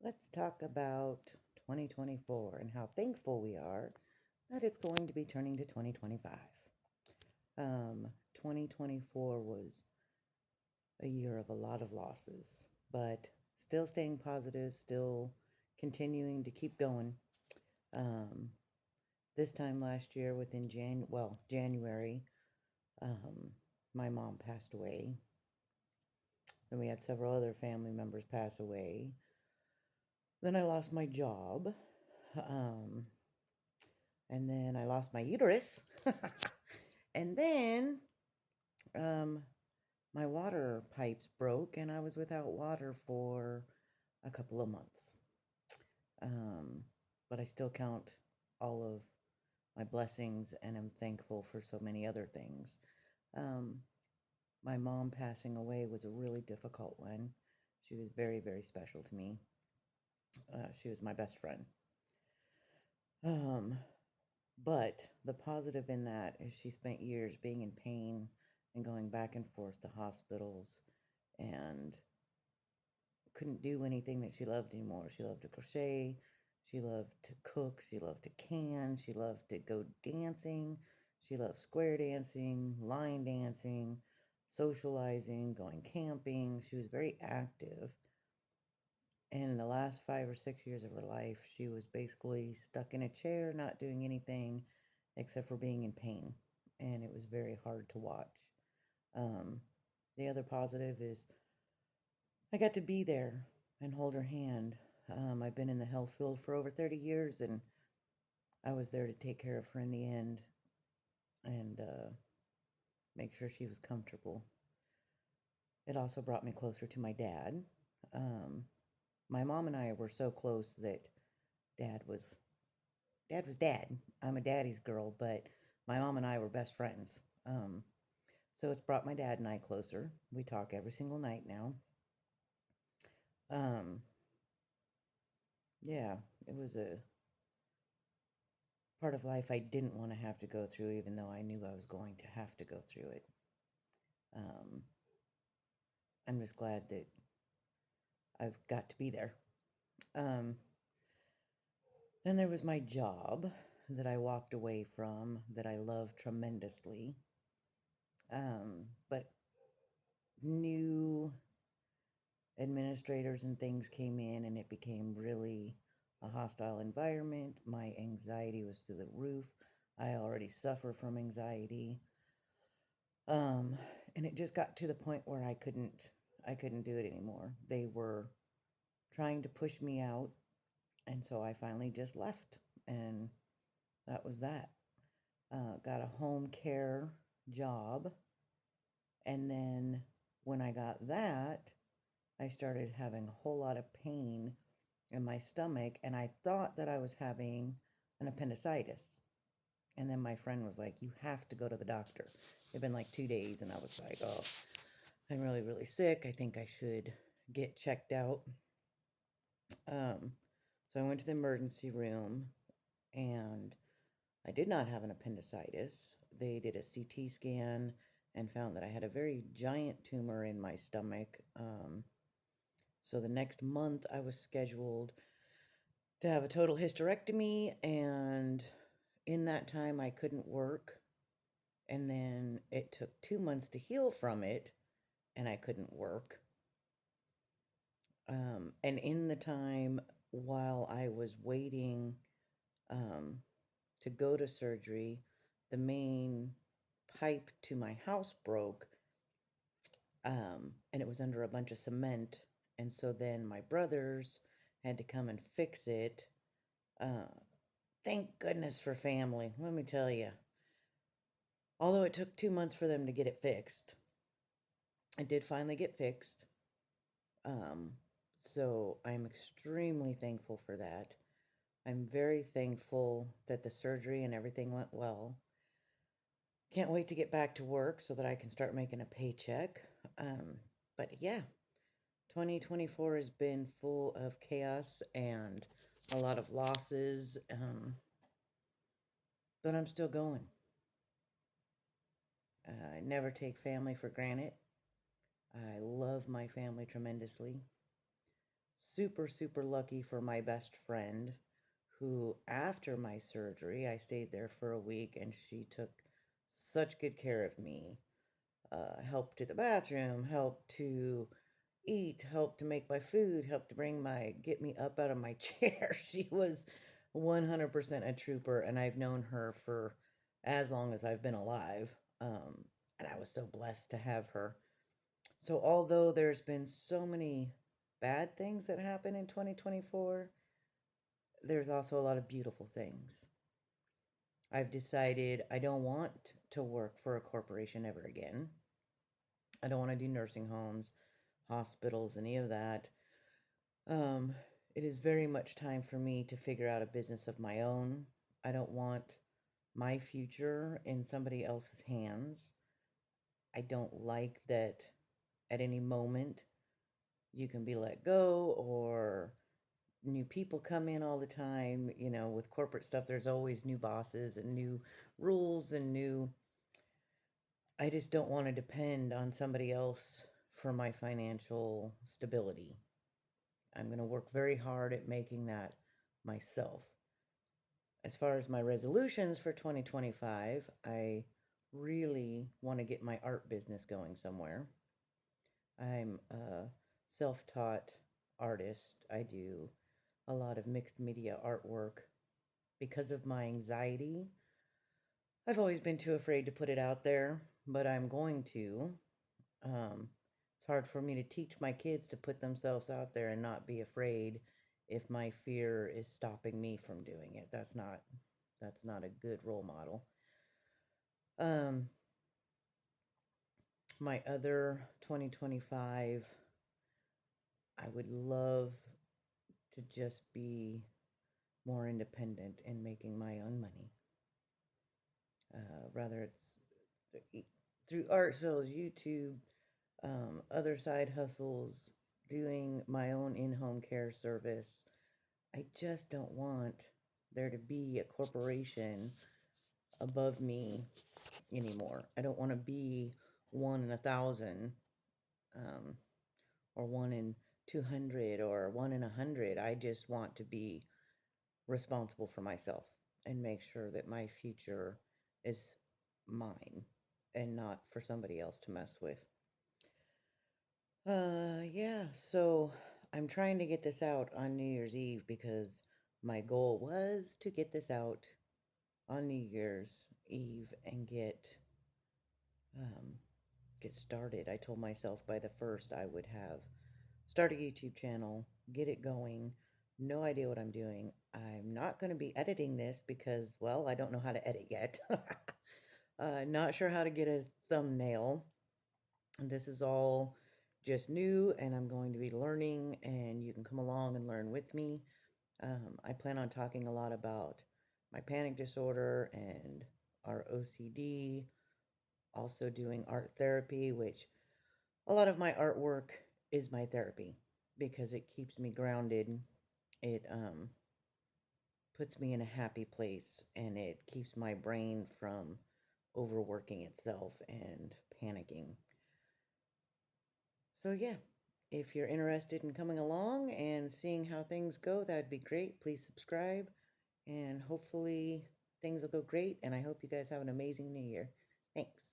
Let's talk about 2024 and how thankful we are that it's going to be turning to 2025. 2024 was a year of a lot of losses, but still staying positive, still continuing to keep going. Um, this time last year, within January, um, my mom passed away. Then we had several other family members pass away. Then I lost my job. Um, and then I lost my uterus. And then um, my water pipes broke, and I was without water for a couple of months. Um, but I still count all of my blessings, and am thankful for so many other things. Um, my mom passing away was a really difficult one. She was very, very special to me. She was my best friend. Um, But the positive in that is she spent years being in pain and going back and forth to hospitals and couldn't do anything that she loved anymore. She loved to crochet, she loved to cook, she loved to can, she loved to go dancing, she loved square dancing, line dancing, socializing, going camping. She was very active. And in the last 5 or 6 years of her life, she was basically stuck in a chair, not doing anything except for being in pain. And it was very hard to watch. Um, the other positive is I got to be there and hold her hand. I've been in the health field for over 30 years, and I was there to take care of her in the end and make sure she was comfortable. It also brought me closer to my dad. Um, my mom and I were so close that dad was dad was dad. I'm a daddy's girl, but my mom and I were best friends. So it's brought my dad and I closer. We talk every single night now. Um, yeah, it was a part of life I didn't want to have to go through, even though I knew I was going to have to go through it. Um, I'm just glad that I've got to be there. Um, then there was my job that I walked away from that I loved tremendously. But new administrators and things came in, and it became really a hostile environment. My anxiety was through the roof. I already suffer from anxiety. Um, and it just got to the point where I couldn't do it anymore. They were trying to push me out, and so I finally just left, and that was that. Got a home care job, and then when I got that, I started having a whole lot of pain in my stomach, and I thought that I was having an appendicitis. And then my friend was like, "You have to go to the doctor." It'd been like 2 days, and I was like, "Oh, I'm really, really sick. I think I should get checked out." Um, so I went to the emergency room, and I did not have an appendicitis. They did a CT scan and found that I had a very giant tumor in my stomach. So the next month, I was scheduled to have a total hysterectomy, and in that time, I couldn't work. And then it took 2 months to heal from it, and I couldn't work. And in the time while I was waiting um, to go to surgery, the main pipe to my house broke, and it was under a bunch of cement. And so then my brothers had to come and fix it. Uh, thank goodness for family, let me tell you. Although it took 2 months for them to get it fixed, it did finally get fixed. Um, so I'm extremely thankful for that. I'm very thankful that the surgery and everything went well. Can't wait to get back to work so that I can start making a paycheck. But yeah, 2024 has been full of chaos and a lot of losses, but I'm still going. I never take family for granted. I love my family tremendously. super, super lucky for my best friend who, after my surgery, I stayed there for a week and she took such good care of me. Helped to the bathroom, helped to eat, helped to make my food, helped to get me up out of my chair. She was 100% a trooper, and I've known her for as long as I've been alive. Um, and I was so blessed to have her. So, although there's been so many bad things that happen in 2024, there's also a lot of beautiful things. I've decided I don't want to work for a corporation ever again. I don't want to do nursing homes, hospitals, any of that. Um, it is very much time for me to figure out a business of my own. I don't want my future in somebody else's hands. I don't like that at any moment you can be let go or new people come in all the time. You know, with corporate stuff, there's always new bosses and new rules and new. I just don't want to depend on somebody else for my financial stability. I'm going to work very hard at making that myself. As far as my resolutions for 2025, I really want to get my art business going somewhere. I'm a self taught artist. I do a lot of mixed media artwork. Because of my anxiety, I've always been too afraid to put it out there, but I'm going to. It's hard for me to teach my kids to put themselves out there and not be afraid if my fear is stopping me from doing it. That's not a good role model. Um, my other 2025, I would love to just be more independent in making my own money. Rather it's through art sales, YouTube, other side hustles, doing my own in-home care service. I just don't want there to be a corporation above me anymore. I don't want to be one in 1,000, um, or one in 200, or one in 100. I just want to be responsible for myself and make sure that my future is mine and not for somebody else to mess with. Yeah, so I'm trying to get this out on New Year's Eve because my goal was to get this out on New Year's Eve and um, get started. I told myself by the first I would have start a YouTube channel, get it going. No idea what I'm doing. I'm not going to be editing this because, well, I don't know how to edit yet. Not sure how to get a thumbnail. This is all just new, and I'm going to be learning, and you can come along and learn with me. I plan on talking a lot about my panic disorder and our OCD, also doing art therapy, which a lot of my artwork is my therapy because it keeps me grounded. It puts me in a happy place and it keeps my brain from overworking itself and panicking. So, yeah, if you're interested in coming along and seeing how things go, that'd be great. Please subscribe and hopefully things will go great. And I hope you guys have an amazing new year. Thanks.